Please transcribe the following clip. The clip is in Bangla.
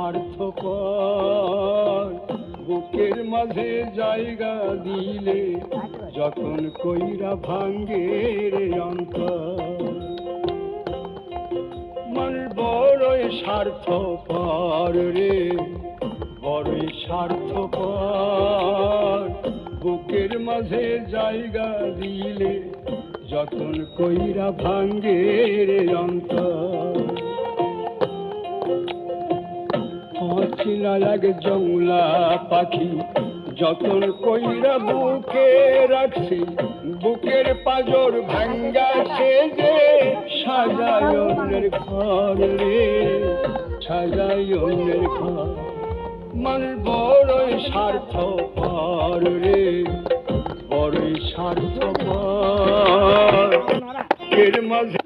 স্বার্থপর বুকের মাঝে জায়গা দিলে যখন কইরা ভাঙ্গে রে অন্তর মানুষ বড়ই স্বার্থপর রে বড়ই স্বার্থপর বুকের মাঝে জায়গা দিলে যখন কইরা ভাঙ্গে রে অন্তর ছিল এক জংলা পাখি যতন কইরা বুকে রাখছি বুকের পাজর ভাঙ্গা সে যে সাজায় অন্যের ঘর রে সাজায় অন্যের ঘর মানুষ বড়ই স্বার্থপর রে বড়ই স্বার্থপর এর মাঝে